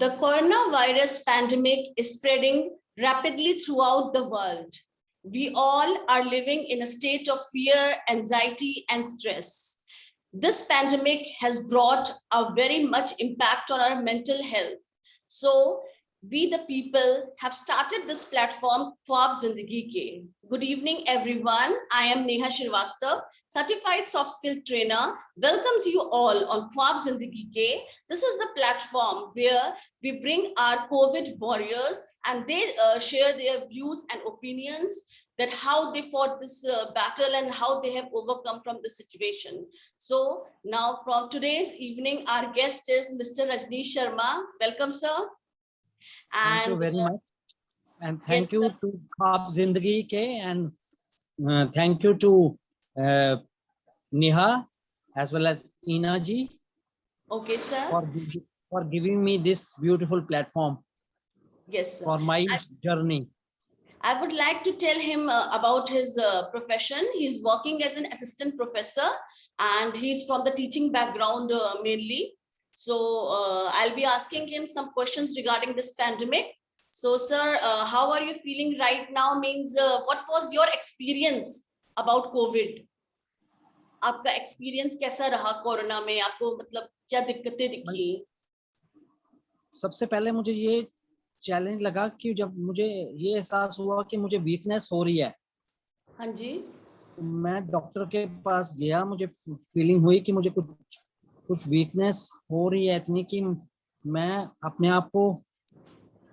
The coronavirus pandemic is spreading rapidly throughout the world. We all are living in a state of fear, anxiety, and stress. This pandemic has brought a very much impact on our mental health. So we the people have started this platform ख्वाब Zindagi Ke. Good evening everyone. I am Neha Shrivastava, certified soft skill trainer, welcomes you all on ख्वाब Zindagi Ke. This is the platform where we bring our COVID warriors and they share their views and opinions that how they fought this battle and how they have overcome from the situation. So now from today's evening, our guest is Mr. Rajneesh Sharma. Welcome, sir. Thank you very much. And thank you to ख्वाब Zindagi Ke, and thank you to Neha as well as Ina ji. Okay, sir. For giving me this beautiful platform. Yes, sir. For my journey. I would like to tell him about his profession. He's working as an assistant professor and he's from the teaching background mainly. So I'll be asking him some questions regarding this pandemic. So sir, how are you feeling right now? Means what was your experience about COVID? आपका experience कैसा रहा corona में? आपको मतलब क्या दिक्कतें दिखी? सबसे पहले मुझे ये चैलेंज लगा कि जब मुझे ये एहसास हुआ कि मुझे वीकनेस हो रही है, हाँ जी, मैं डॉक्टर के पास गया, मुझे फीलिंग हुई कि मुझे कुछ वीकनेस हो रही है इतनी कि मैं अपने आप को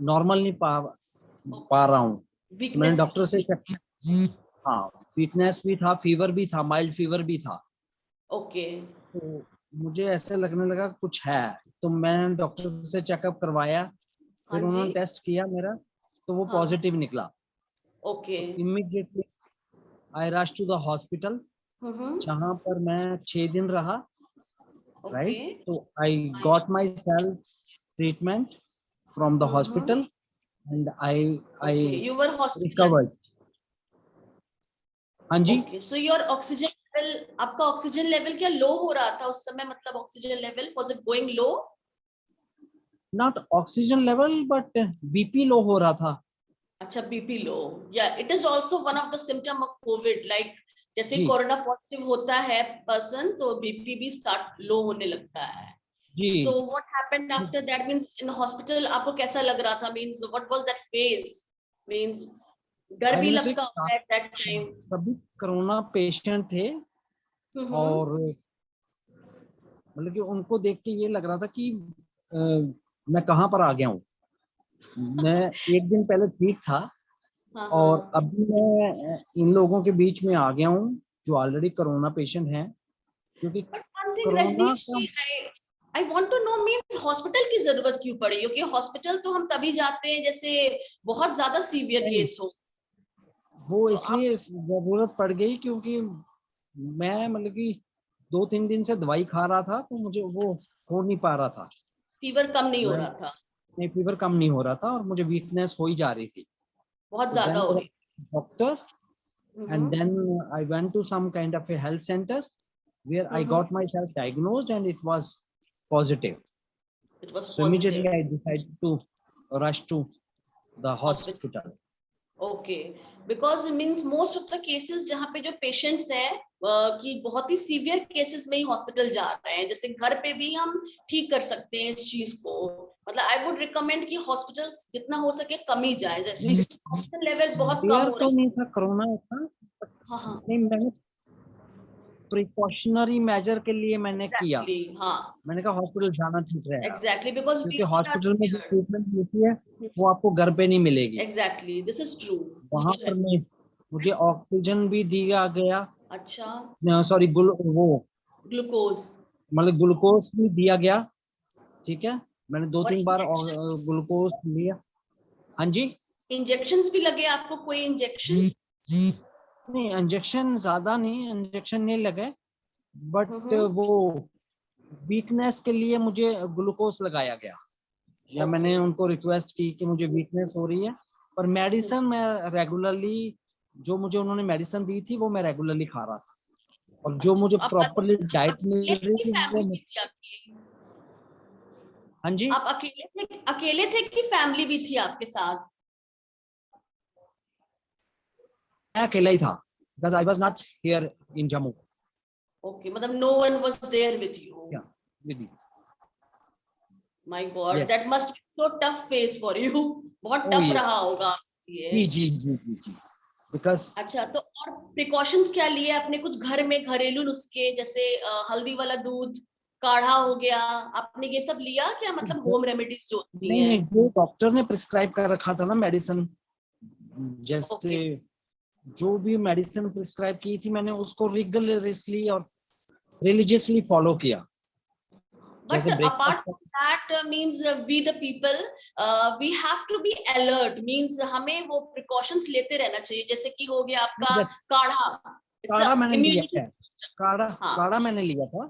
नॉर्मल नहीं पा रहा हूँ। मैंने डॉक्टर से चेक किया, हाँ वीकनेस भी था, फीवर भी था, माइल्ड फीवर भी था। ओके। तो मुझे ऐसे लगने लगा कुछ है, तो मैंने डॉक्टर से चेकअप करवाया, फिर उन्होंने टेस्ट किया मेरा, तो वो पॉजिटिव निकला। Okay. Immediately I rush to the hospital, जहाँ पर मैं 6 दिन रहा, राइट। तो I got myself treatment from the hospital and I you were recovered. हाँ जी। सो योर ऑक्सीजन लेवल, आपका ऑक्सीजन लेवल क्या लो हो रहा था उस समय? मतलब oxygen level was it going low? Not oxygen level but BP low हो रहा था। अच्छा, बीपी लो। या it is also one of the symptom of Covid, like जैसे कोरोना पॉजिटिव होता है पर्सन तो बीपी भी स्टार्ट लो होने लगता है। So what happened after that? Means in hospital आपको कैसा लग रहा था? Means what was that phase? Means डर भी लगता है एट दैट टाइम? सभी कोरोना पेशेंट थे और मतलब कि उनको देख के ये लग रहा था कि मैं कहाँ पर आ गया हूँ। मैं एक दिन पहले ठीक था और अभी मैं इन लोगों के बीच में आ गया हूँ जो ऑलरेडी कोरोना पेशेंट हैं, क्योंकि corona I want to know means hospital की जरूरत क्यों पड़ी? क्योंकि हॉस्पिटल तो हम तभी जाते हैं जैसे बहुत ज्यादा सीवियर केस हो। वो इसलिए जरूरत पड़ गई क्योंकि मैं मतलब कि 2-3 दिन से दवाई खा रहा था, तो मुझे वो हो नहीं पा रहा था, फीवर कम नहीं हो रहा था। नहीं, फीवर कम नहीं हो रहा था और मुझे वीकनेस हो ही जा रही थी, बहुत ज्यादा हो रही। Doctor and then I went to some kind of a health center where I got myself diagnosed and it was positive. It was so positive. Immediately I decided to rush to the hospital. Okay, because means most of the cases जहाँ पे जो patients हैं कि बहुत ही severe cases में ही hospital जा रहे हैं, जैसे घर पे भी हम ठीक कर सकते हैं इस चीज को। मतलब आई वुड रिकमेंड कि हॉस्पिटल जितना हो सके कम ही जाए। ऑक्सीजन लेवल बहुत कम हो तो नहीं था कोरोना था। हाँ, नहीं, मैंने प्रिकॉशनरी मेजर के लिए मैंने किया। मैंने कहा हॉस्पिटल जाना ठीक रहेगा। एग्जैक्टली, बिकॉज़ क्योंकि हॉस्पिटल में जो ट्रीटमेंट मिलती है वो आपको घर पे नहीं मिलेगी। Exactly, this is true. वहाँ पर मुझे ऑक्सीजन भी दिया गया। अच्छा, सॉरी, ग्लूकोज, मतलब ग्लूकोज भी दिया गया। ठीक है, मैंने 2-3 बार ग्लूकोज लिया। हाँ जी। इंजेक्शंस भी लगे आपको? कोई इंजेक्शन? नहीं, इंजेक्शन ज्यादा नहीं, इंजेक्शन नहीं लगे, बट वो वीकनेस के लिए मुझे ग्लूकोज लगाया गया। या मैंने उनको रिक्वेस्ट की कि मुझे वीकनेस हो रही है, पर मेडिसिन मैं रेगुलरली, जो मुझे उन्होंने मेडिसिन दी थी वो मैं रेगुलरली खा रहा था, और जो मुझे प्रॉपरली डाइट मिल रही थी वो हाँ जी, आप अकेले थे कि फैमिली भी थी आपके साथ? मैं अकेला ही था, because I was not here in Jammu. Okay, मतलब no one was there with you. Yeah, with you. My God, that Yes. must be so tough phase for you. बहुत Oh टफ yes. रहा होगा आपके लिए। जी जी जी जी जी। Because अच्छा, तो और precautions क्या लिए आपने? कुछ घर में घरेलू नुस्खे जैसे हल्दी वाला दूध, काढ़ा हो गया, आपने ये सब लिया क्या? मतलब होम रेमेडीज जो होती नहीं हैं। नहीं, जो डॉक्टर ने प्रिस्क्राइब कर रखा था ना मेडिसिन, जैसे ओके, जो भी मेडिसिन प्रिस्क्राइब की थी मैंने उसको रिगरसली और रिलीजियसली फॉलो किया। बट जैसे apart breakfast, from that means we the people we have to be alert, means हमें वो प्रिकॉशंस लेते रहना चाहिए। जैसे कि हो गया आपका काढ़ा, इट्स काढ़ा मैंने लिया इम्यूनिटी। है, काढ़ा हाँ, काढ़ा मैंने लिया था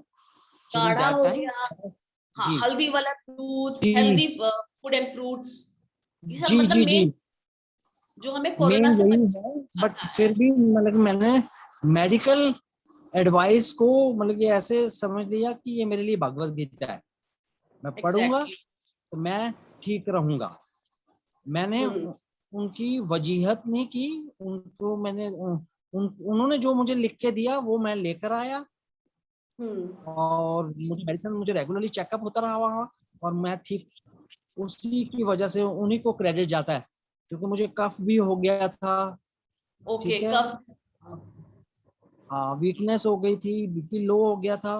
ड्यूरिंग काढ़ा दैट हो टाइम। गया। हाँ, जी हल्दी वाला दूध, जी हेल्दी फूड एंड फ्रूट्स, ये सब जी मतलब जी जी, मेन जो हमें कोरोना मेन से यही है। बट बचाता है। फिर भी मतलब मैंने मेडिकल एडवाइस को मतलब कि ऐसे समझ लिया कि ये मेरे लिए भगवत गीता है, मैं पढ़ूंगा एग्जैक्टली। तो मैं ठीक रहूंगा। मैंने उनकी वजीहत नहीं की, उनको मैंने उन्होंने जो मुझे लिख के दिया वो मैं लेकर आया, हम्म। और मुझे मेडिसिन, मुझे रेगुलरली चेकअप होता रहा वहाँ, और मैं ठीक, उसी की वजह से उन्हीं को क्रेडिट जाता है, क्योंकि मुझे कफ भी हो गया था। ओके, ठीक है, कब? हाँ वीकनेस हो गई थी, बीपी लो हो गया था,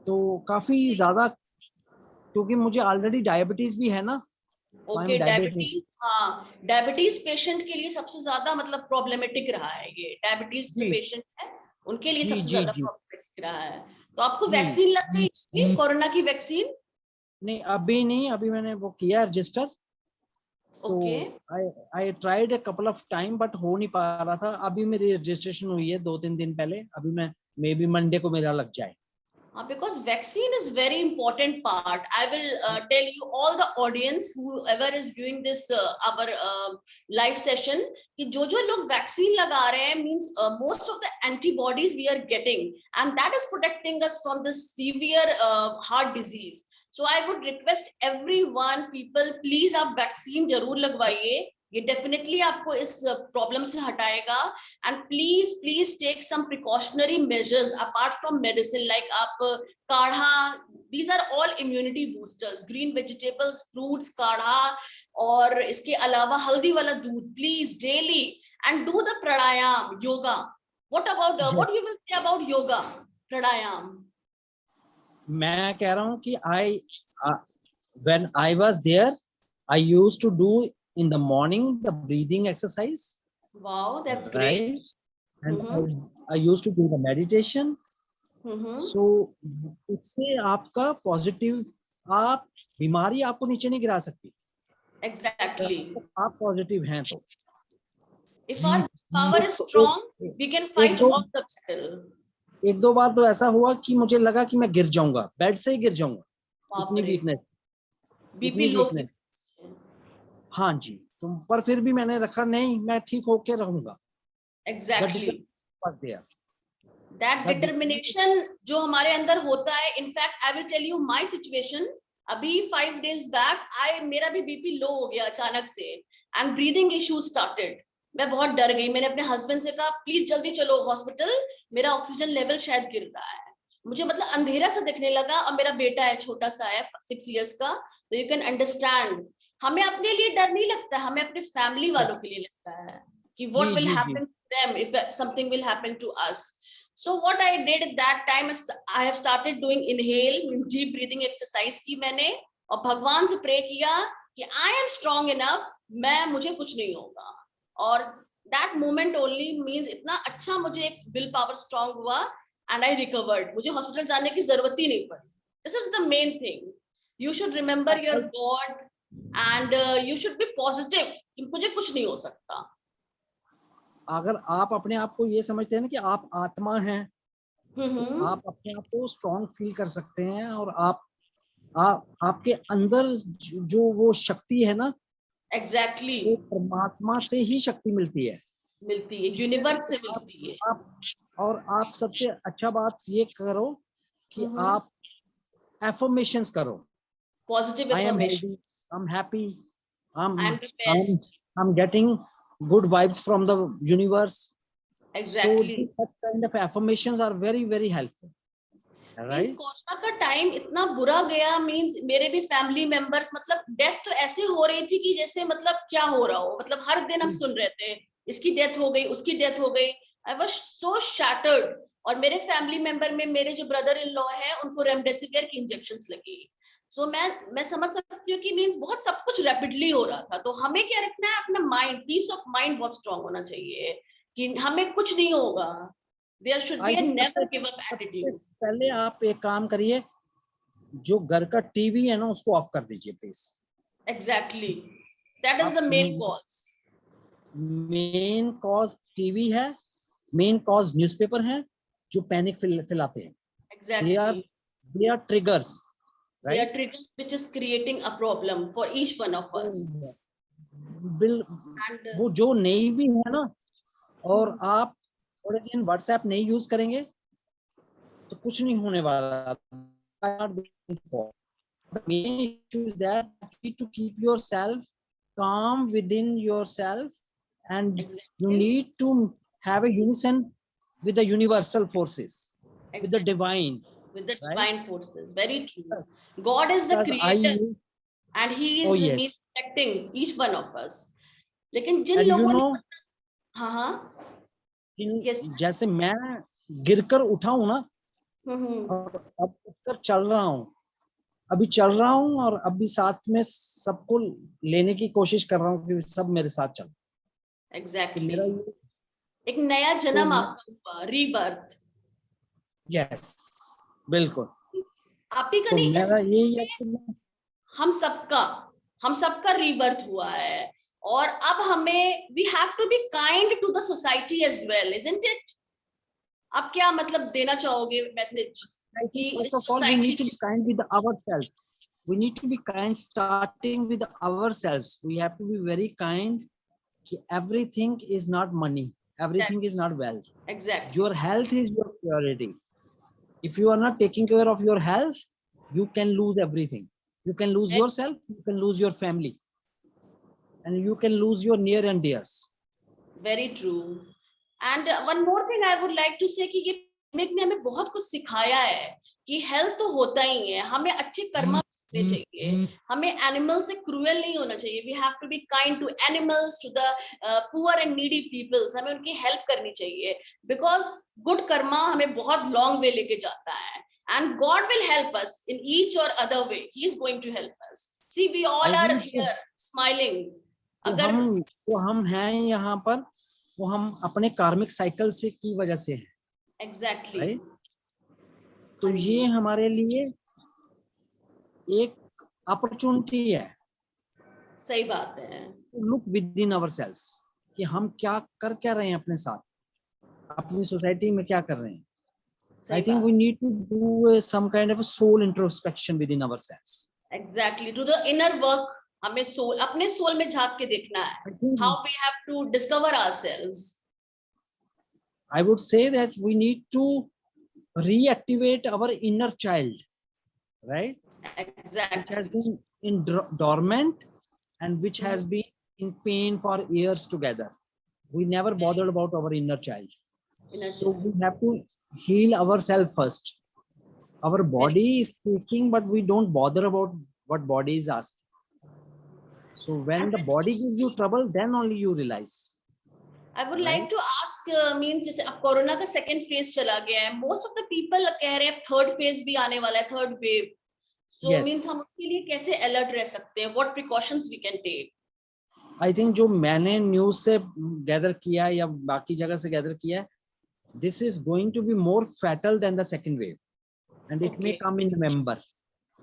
तो काफी ज्यादा, क्योंकि मुझे ऑलरेडी डायबिटीज भी है ना, तो I am okay, diabetes. Diabetes. हाँ, डायबिटीज पेशेंट के लिए सबसे ज्यादा मतलब प्रॉब्लमेटिक रहा है ये। डायबिटीज जो जी पेशेंट है उनके लिए जी सबसे जी ज्यादा जी प्रॉब्लमेटिक रहा है। तो आपको जी। वैक्सीन लग गई थी, कोरोना की वैक्सीन? नहीं अभी नहीं, अभी मैंने वो किया रजिस्टर, तो okay. I I tried a couple of time but हो नहीं पा रहा था। अभी मेरी रजिस्ट्रेशन हुई है 2-3 दिन पहले, अभी मैं मे बी मंडे को मेरा लग जाए। Because vaccine is very important part. I will tell you all the audience whoever is viewing this our live session कि जो लोग वैक्सीन लगा रहे हैं means most of the antibodies we are getting and that is protecting us from this severe heart disease. So I would request everyone people please आप vaccine जरूर लगवाइए, ये डेफिनेटली आपको इस प्रॉब्लम से हटाएगा। And please please take some precautionary measures apart from medicine, like आप काढ़ा, these are all immunity boosters, green vegetables, fruits, काढ़ा, और इसके अलावा हल्दी वाला दूध please daily, and do the pranayam yoga. What about what you will say about yoga pranayam? मैं कह रहा हूँ कि आई when I was there, I used to do in the morning the breathing exercise, Wow, that's right? great. And Mm-hmm. I used to do the meditation. Mm-hmm. So इससे आपका positive, आप बीमारी आपको नीचे नहीं गिरा सकती, Exactly. आप पॉजिटिव हैं तो। If our power is strong, we can एक fight दो all the battle. एक दो बार तो ऐसा हुआ कि मुझे लगा कि मैं गिर जाऊंगा, बेड से ही गिर जाऊंगा, बाप इतनी रे, वीकनेस, बीपी इतनी लो। वीकनेस। हाँ जी, तो पर फिर भी मैंने रखा नहीं, मैं ठीक होके रहूंगा। एग्जैक्टली, देयर दैट डिटर्मिनेशन जो हमारे अंदर होता है। In fact I will tell you my situation. अभी 5 days बैक मेरा भी बीपी लो हो गया अचानक से एंड ब्रीदिंग इश्यू स्टार्टेड। मैं बहुत डर गई, मैंने अपने हस्बैंड से कहा प्लीज जल्दी चलो हॉस्पिटल, मेरा ऑक्सीजन लेवल शायद गिर रहा है। मुझे मतलब अंधेरा सा दिखने लगा, और मेरा बेटा है, छोटा सा है, 6 years का, तो यू कैन अंडरस्टैंड। हमें अपने लिए डर नहीं लगता, हमें अपने फैमिली वालों के लिए लगता है कि जी what will ji ji happen to them if something will happen to us. So what I did at that time is I have started doing inhale, deep breathing exercise की मैंने, और भगवान से प्रे किया कि I am strong enough, मुझे कुछ नहीं होगा। और that moment only means इतना अच्छा मुझे एक विल पावर स्ट्रांग हुआ and I recovered. मुझे हॉस्पिटल जाने की जरूरत ही नहीं पड़ी। This is the main thing. You should remember your God and you should be positive कि मुझे कुछ नहीं हो सकता। अगर आप अपने आप को ये समझते हैं ना कि आप आत्मा हैं, तो आप अपने आप को स्ट्रॉन्ग फील कर सकते हैं, और आपके अंदर जो वो शक्ति है ना, एग्जैक्टली, वो परमात्मा से ही शक्ति मिलती है, मिलती है, यूनिवर्स से मिलती है। और आप सबसे अच्छा बात ये करो कि आप एफर्मेशंस करो, positive I am healthy, affirmations. I'm happy, I'm I am prepared. I'm getting good vibes from the universe. So Exactly. these such kind of affirmations are very very helpful, means right? Corona का time इतना बुरा गया, means मेरे भी family members, मतलब death तो ऐसे हो रही थी कि जैसे मतलब क्या हो रहा हो, मतलब हर दिन हम सुन रहे थे इसकी डेथ हो गई, उसकी डेथ हो गई. I was so shattered. और मेरे फैमिली मेंबर में मेरे जो ब्रदर इन लॉ है उनको रेमडेसिविर की इंजेक्शंस लगी. सो मैं समझ सकती हूँ कि मीन्स बहुत सब कुछ रैपिडली हो रहा था. तो हमें क्या रखना है, अपना माइंड, पीस ऑफ माइंड बहुत स्ट्रांग होना चाहिए कि हमें कुछ नहीं होगा. There should be I a think never give up सबसे एटीट्यूड. पहले आप एक काम करिए, जो घर का टीवी है ना उसको ऑफ कर दीजिए प्लीज. Exactly. That is आप the main cause. Main cause TV है, मेन कॉज न्यूज़पेपर है जो पैनिक फैलाते हैं. Exactly. They are triggers, They are right? triggers which is creating a problem for each one of us. Bill And वो जो नहीं भी है ना, और आप थोड़े दिन व्हाट्सएप नहीं यूज करेंगे तो कुछ नहीं होने वाला. The main issue is that you need to keep yourself calm within yourself, and you exactly, need to have a unison with the universal forces, with the exactly, divine, with the right? divine forces. Very true. God is the Because creator and He oh is yes, protecting each one of us. लेकिन जिन and you लोगों ने, know, हाँ हाँ, yes, जैसे मैं गिरकर उठा हूं ना, और अब उठकर चल रहा हूँ, अभी चल रहा हूँ, और अभी साथ में सबको लेने की कोशिश कर रहा हूँ कि सब मेरे साथ चल. exactly. मेरा ये, एक नया जन्म तो आपका हुआ, रीबर्थ. यस, बिल्कुल. आप ही का तो नहीं, मेरा यही है कि हम सबका रीबर्थ हुआ है. और अब हमें we have to be kind to the society as well, isn't it? आप क्या मतलब देना चाहोगे मैसेज I कि think first इस of all we society need to be kind with ourselves. We need to be kind starting with ourselves. We have to be very kind. Everything is not money. Everything is not wealth. Exactly Your health is your priority. If you are not taking care of your health, you can lose everything. You can lose yourself, you can lose your family, and you can lose your near and dears. Very true. And one more thing I would like to say कि ये pandemic ने हमें बहुत कुछ सिखाया है कि health तो होता ही है, हमें अच्छे कर्म करने चाहिए, हमें एनिमल से क्रूएल नहीं होना चाहिए. We have to be kind to animals, to the poor and needy peoples. हमें उनकी हेल्प करनी चाहिए बिकॉज गुड कर्मा हमें बहुत लॉन्ग वे लेके जाता है. And God will help us in each or other way. He is going to help us. See, we all I are think here smiling. तो अगर हम हैं यहाँ पर, वो हम अपने कार्मिक साइकिल से की वजह से हैं. Exactly, right? तो ये हमारे लिए एक अपॉर्चुनिटी है. सही बात है. Look within ourselves कि हम क्या रहे हैं अपने साथ, अपनी सोसाइटी में क्या कर रहे हैं. I think we need to do some kind of a soul introspection within ourselves. Exactly, to the inner work. हमें सोल, अपने सोल में झांक के देखना है. How we have to discover ourselves. I would say that we need to reactivate our inner child, right? Exactly. Which has been in dormant and which has been in pain for years together. We never bothered about our inner child. So we have to heal ourselves first. Our body is speaking, but we don't bother about what body is asking. So when the body gives you trouble, then only you realize. I would like to ask, means जैसे अब corona का second phase चला गया है, most of the people कह रहे हैं third phase भी आने वाला है, थर्ड वेव. So means हम उसके लिए कैसे अलर्ट रह सकते हैं? What precautions we can take? I think जो मैंने न्यूज से गैदर किया या बाकी जगह से गैदर किया है, this is going to be more fatal than the second wave, and it may come in November,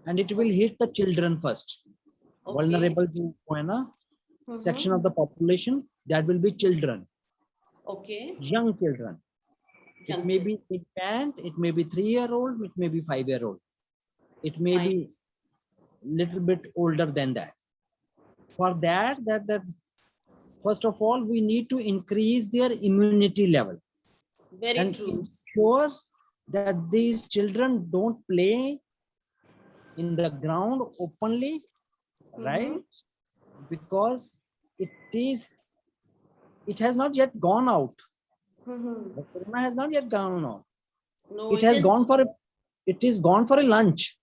and it will hit the children first. Vulnerable जो है ना section of the population, that will be children. Young children. It may be infant, it may be 3-year-old, it may be 5-year-old, it may be little bit older than that. For that first of all we need to increase their immunity level. Very and true. Ensure that these children don't play in the ground openly, right? Because it has not yet gone out. The corona has not yet gone out. No, It has gone for it is gone for a lunch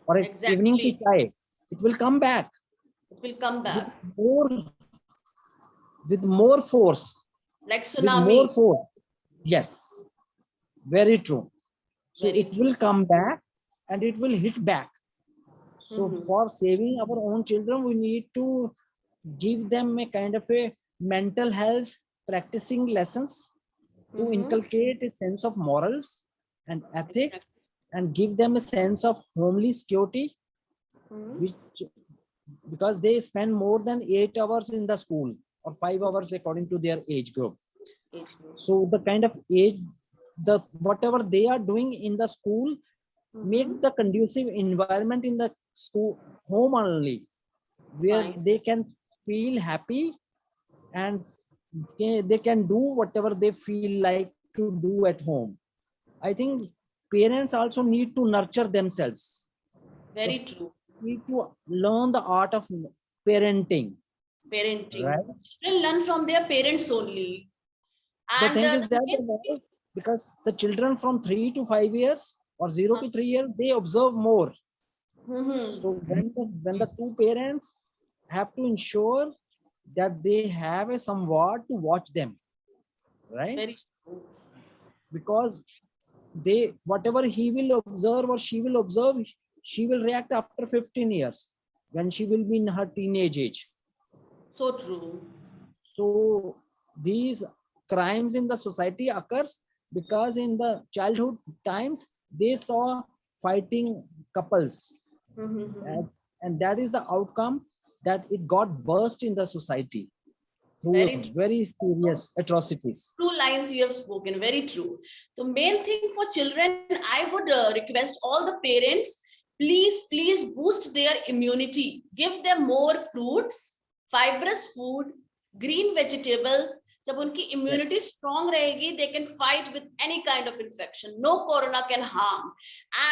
or an evening tea exactly. chai. It will come back It will come with back more force, like with more tsunami. force. Yes, very true. So Very it will true. come back and it will hit back. So for saving our own children, we need to give them a kind of a mental health practicing lessons to inculcate a sense of morals and ethics Exactly. and give them a sense of homely security, which because they spend more than 8 hours in the school or 5 hours according to their age group. So the kind of age, the whatever they are doing in the school, make the conducive environment in the school home only, where Fine. they can feel happy and they can do whatever they feel like to do at home. I think parents also need to nurture themselves. Very true. Need to learn the art of parenting. Parenting. Right. Children learn from their parents only. The And thing is that because the children from 3 to 5 years or 0 to 3 years, they observe more. So when the two parents have to ensure that they have a somewhat to watch them, right? very true. Because they whatever he will observe or she will observe, she will react after 15 years when she will be in her teenage age. So true. So these crimes in the society occurs because in the childhood times they saw fighting couples, and that is the outcome, that it got burst in the society through Very true. very serious atrocities. True lines you have spoken. Very true. The main thing for children, I would request all the parents, please boost their immunity. Give them more fruits, fibrous food, green vegetables. जब उनकी Yes. immunity strong रहेगी, they can fight with any kind of infection. No corona can harm.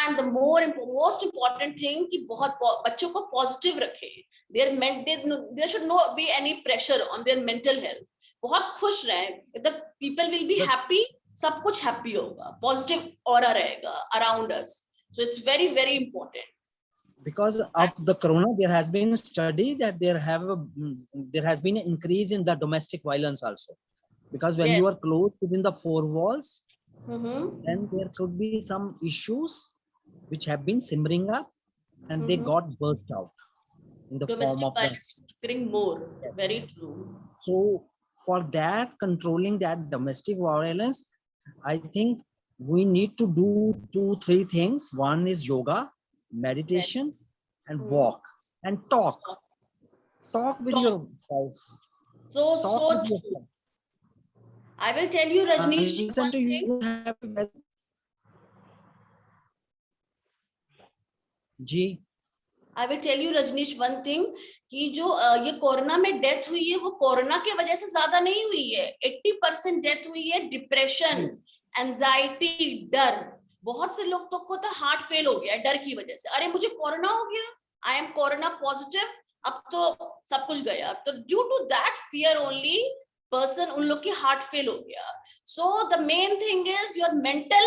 And the most important thing कि बहुत बच्चों को positive रखे. There should not be any pressure on their mental health. बहुत खुश रहें. The people will be happy. सब कुछ happy होगा. Positive aura रहेगा around us. So it's very, very important. Because of the corona, there has been a study that there has been an increase in the domestic violence also. Because when Yes. you are closed within the four walls, then there could be some issues which have been simmering up and they got burst out in the form Domestic of violence occurring more. Yes. Very true. So for that, controlling that domestic violence, I think we need to do 2-3 things. One is yoga, meditation, and walk and talk. Talk with your spouse. Talk with your spouse. I will tell you, Rajneesh, Listen one to thing. you have ji. I will tell you, Rajneesh, one thing कि जो ये corona में death हुई है वो corona की वजह से ज्यादा नहीं हुई है. 80% डेथ हुई है डिप्रेशन, एंजाइटी, डर. बहुत से लोग तो को हार्ट फेल हो गया डर की वजह से. अरे मुझे कोरोना हो गया, आई एम कोरोना पॉजिटिव, अब तो सब कुछ गया. तो due to that fear only person उन लोग की हार्ट फेल हो गया. So the main thing is your mental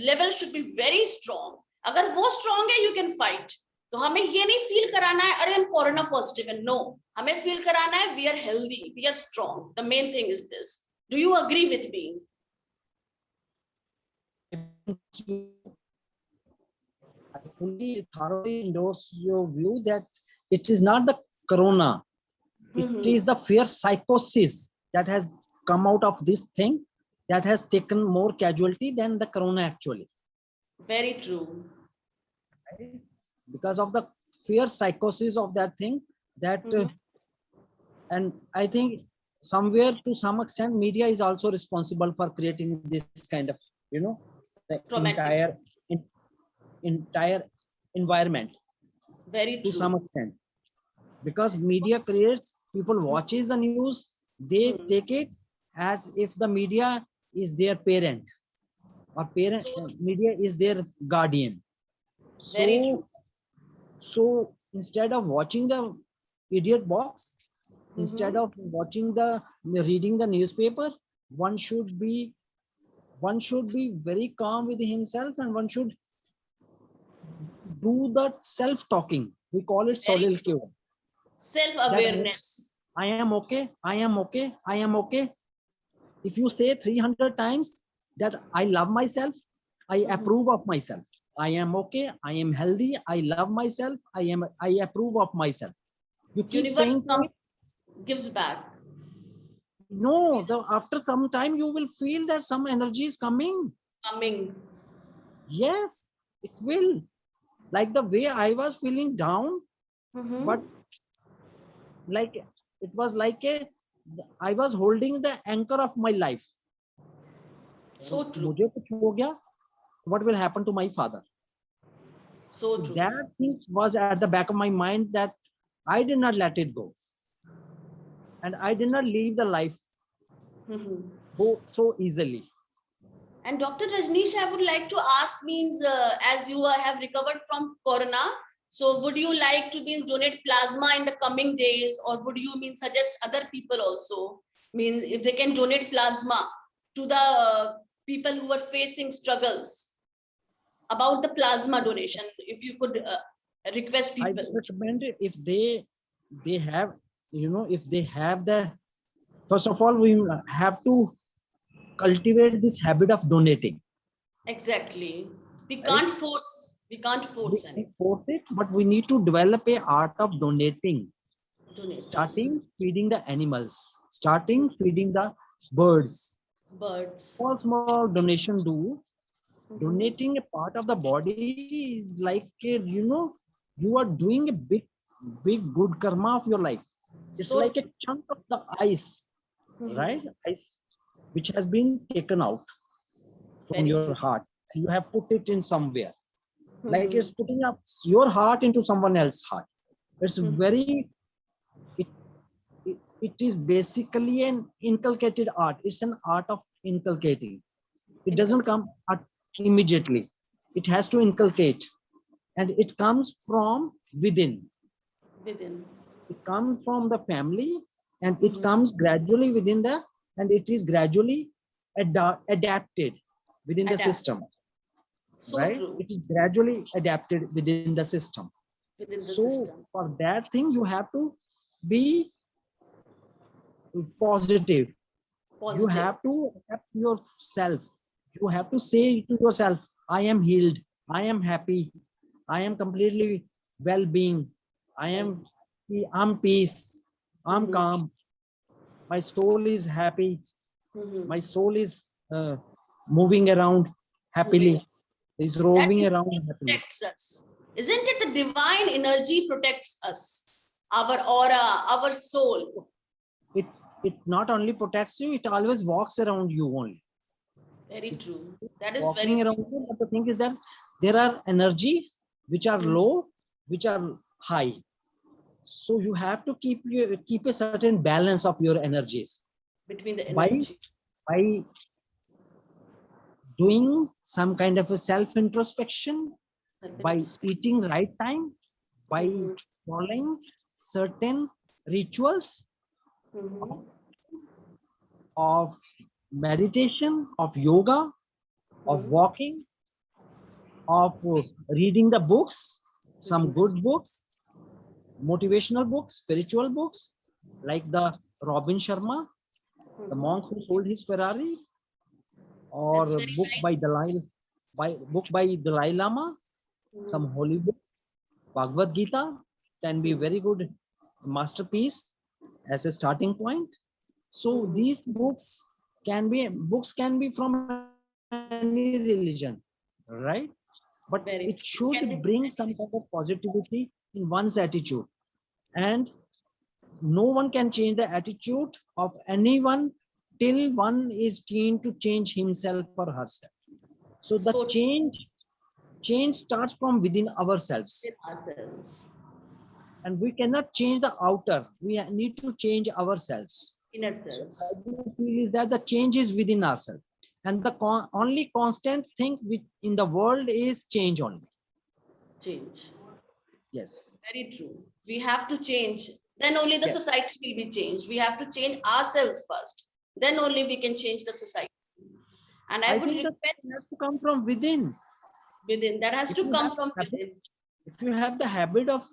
level should be very strong. अगर वो स्ट्रॉन्ग है यू कैन फाइट. तो हमें ये नहीं फील कराना है अरे हम कोरोना पॉजिटिव है. नो, हमें फील कराना है we are healthy, we are strong. The main thing is this. Do you agree with me? I fully thoroughly endorse your view that it is not the corona, it is the fear psychosis that has come out of this thing that has taken more casualty than the corona actually. Very true. Because of the fear psychosis of that thing, that and I think somewhere to some extent media is also responsible for creating this kind of, the entire environment. Very to true. some extent, because media creates, people watches the news, they take it as if the media is their parent or media is their guardian. Very So true. So instead of watching the idiot box, instead of watching reading the newspaper, one should be very calm with himself, and one should do the self-talking. We call it Very solilcue. self-awareness. I am okay, I am okay, I am okay. If you say 300 times that I love myself, I approve of myself, I am okay, I am healthy, I love myself, I approve of myself. You keep Universe saying gives back. no, after some time you will feel that some energy is coming. Yes, it will. Like the way I was feeling down, but like it was like I was holding the anchor of my life. So true. मुझे कुछ हो गया, what will happen to my father? So true. That thing was at the back of my mind, that I did not let it go, and I did not leave the life go so easily. And Dr. Rajneesh, I would like to ask, means as you have recovered from corona, so would you like to donate plasma in the coming days, or would you suggest other people also, means if they can donate plasma to the people who are facing struggles about the plasma donation, if you could request people? I recommend it if they have, if they have the, first of all, we have to cultivate this habit of donating. Exactly. We can't force. We can't force it, but we need to develop a art of donating. Starting feeding the animals, starting feeding the birds. Small donation do. Donating a part of the body is like you are doing a big good karma of your life. It's like a chunk of the ice, right? Ice which has been taken out from your heart. You have put it in somewhere. Like it's putting up your heart into someone else's heart. It's very, it is basically an inculcated art. It's an art of inculcating. It doesn't come immediately. It has to inculcate, and it comes from within. It comes from the family, and it comes gradually within and it is gradually adapted within the system. Right? It is gradually adapted within the system. For that thing, you have to be positive. You have to accept yourself. You have to say to yourself, I am healed, I am happy, I am completely well-being, I'm peace, I'm calm, my soul is happy, my soul is moving around happily, is roving around happily. Isn't it the divine energy protects us, our aura, our soul? It not only protects you, it always walks around you only. Very true. That is walking very around true. You, but the thing is that there are energies which are low, which are high. So you have to keep a certain balance of your energies between the energy. By doing some kind of a self introspection, by eating right time, by following certain rituals of meditation, of yoga, of walking, of reading the books, some good books, motivational books, spiritual books, like the Robin Sharma, the monk who sold his Ferrari, or book by Dalai Lama, some holy book, Bhagavad Gita can be very good masterpiece as a starting point. So these books can be from any religion, right? But it should bring some kind of positivity in one's attitude, and no one can change the attitude of anyone till one is keen to change himself or herself. So the change starts from within ourselves, and we cannot change the outer. We need to change ourselves. So I do feel is that the change is within ourselves, and the only constant thing in the world is change only. Change. Yes. Very true. We have to change. Then only the Yes. society will be changed. We have to change ourselves first. Then only we can change the society. And I I would think that request has to come from within. within, that has If to you come have from habit, within. if you have the habit of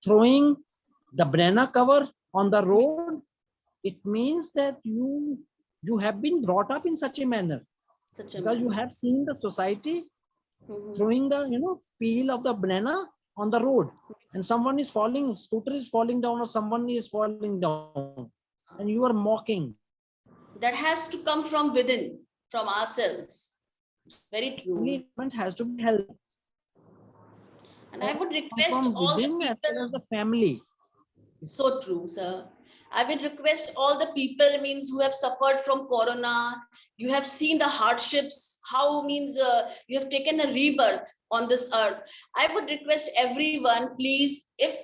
throwing the banana cover on the road, it means that you have been brought up in such a manner, Such a because you man. have seen the society Mhm. throwing the peel of the banana on the road, and someone is falling, scooter is falling down, or someone is falling down, and you are mocking. That has to come from within, from ourselves. Very true. Only has to be held And I would request from all the within as people. well as the family. So true, sir. I will request all the people means who have suffered from corona. You have seen the hardships, how means you have taken a rebirth on this earth. I would request everyone, please, if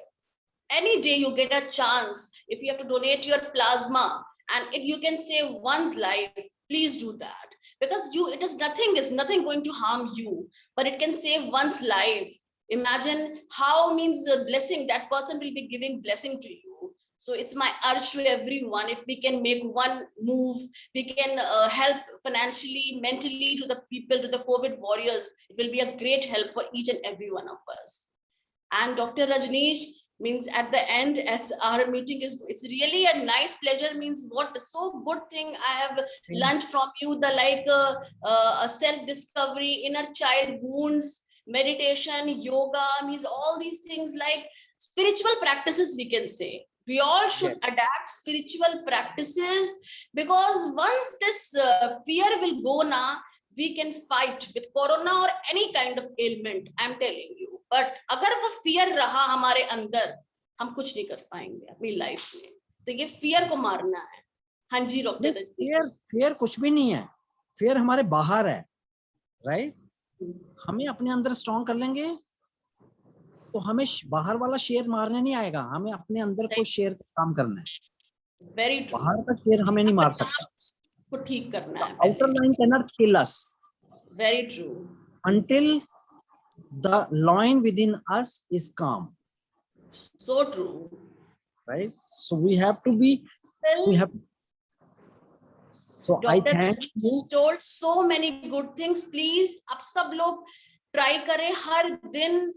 any day you get a chance, if you have to donate your plasma and if you can save one's life, please do that. Because it's nothing going to harm you, but it can save one's life. Imagine how means a blessing that person will be giving blessing to you. So it's my urge to everyone, if we can make one move, we can help financially, mentally to the people, to the COVID warriors. It will be a great help for each and every one of us. And Dr. Rajneesh, means at the end, as our meeting is, it's really a nice pleasure, means what so good thing I have learned from you, the self-discovery, inner child wounds, meditation, yoga, means all these things like spiritual practices, we can say. We all should adapt spiritual practices, because once this fear will go now, we can fight with corona or any kind of ailment, I'm telling you. But अगर वो fear रहा हमारे अंदर, हम कुछ नहीं कर पाएंगे अपनी लाइफ में. तो ये fear को मारना है. हाँ जी डॉक्टर. fear कुछ भी नहीं है, fear हमारे बाहर है, राइट? हमें अपने अंदर स्ट्रॉन्ग कर लेंगे तो हमें बाहर वाला शेर मारने नहीं आएगा, हमें अपने अंदर को शेर का काम करना है. Very true. बाहर का शेर हमें नहीं मार सकता. को ठीक करना है. Outer line cannot kill us. Very true. Until the lion within us is calm. So true. Right? So we have to be. We have. So I thank you. Told so many good things. Please, आप सब लोग try करें, हर दिन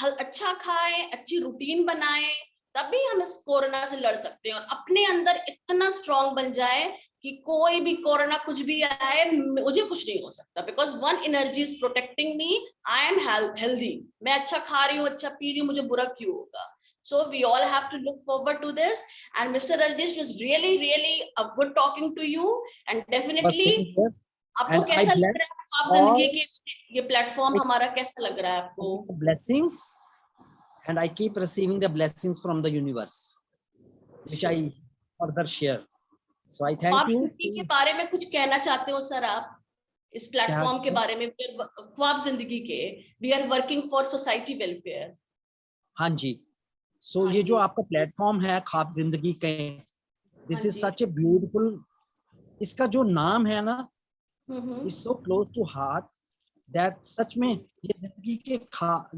अच्छा खाएं, अच्छी routine बनाएं, तभी हम इस कोरोना से लड़ सकते हैं और अपने अंदर इतना स्ट्रॉन्ग बन जाए कि कोई भी कोरोना कुछ भी आए मुझे कुछ नहीं हो सकता. Because one energy is protecting me. I am healthy. मैं अच्छा खा रही हूँ, अच्छा पी रही हूँ, मुझे बुरा क्यों होगा? So we all have to look forward to this. And Mr. Rajneesh was really a good talking to you. And definitely आपको कैसा लग रहा है आप जिंदगी के ये प्लेटफॉर्म हमारा कैसा लग रहा है आपको? Blessings, and I keep receiving the blessings from the universe, which I further share. So I thank you. के बारे में कुछ कहना चाहते हो सर आप इस प्लेटफॉर्म के बारे में? ख्वाब जिंदगी के, we are working for society welfare. हाँ जी. So ये जो आपका प्लेटफॉर्म है ख्वाब जिंदगी के, this is such a beautiful. इसका जो नाम है ना, is so close to heart that सच में ये जिंदगी के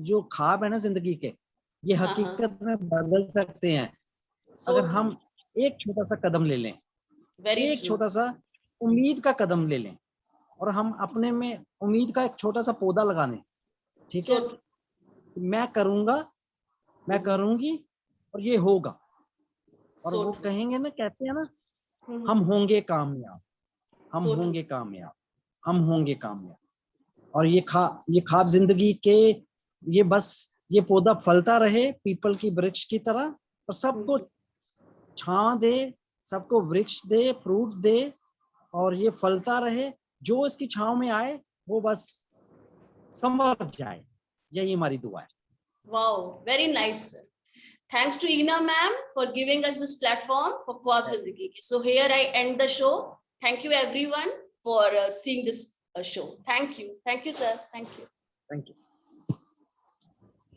जो ख्वाब है ना जिंदगी के, ये हकीकत में बदल सकते हैं अगर हम एक छोटा सा कदम ले लें. एक छोटा सा उम्मीद का कदम ले लें और हम अपने में उम्मीद का एक छोटा सा पौधा लगा लें. ठीक है? मैं करूंगा, मैं करूंगी और ये होगा. और वो कहेंगे ना, कहते हैं ना, हम होंगे कामयाब, हम होंगे कामयाब, हम होंगे कामयाब. और ये ख्वाब जिंदगी के, ये बस ये पौधा फलता रहे पीपल की वृक्ष की तरह और सबको छां दे, सबको वृक्ष दे, फ्रूट दे और ये फलता रहे. जो इसकी छांव में आए वो बस संवर जाए. यही हमारी दुआ है. Wow, very nice. Thanks to Ina ma'am for giving us this platform for ख्वाब Zindagi. So here I end the show. Thank you everyone for seeing this show. Thank you. Thank you, sir. Thank you. Thank you.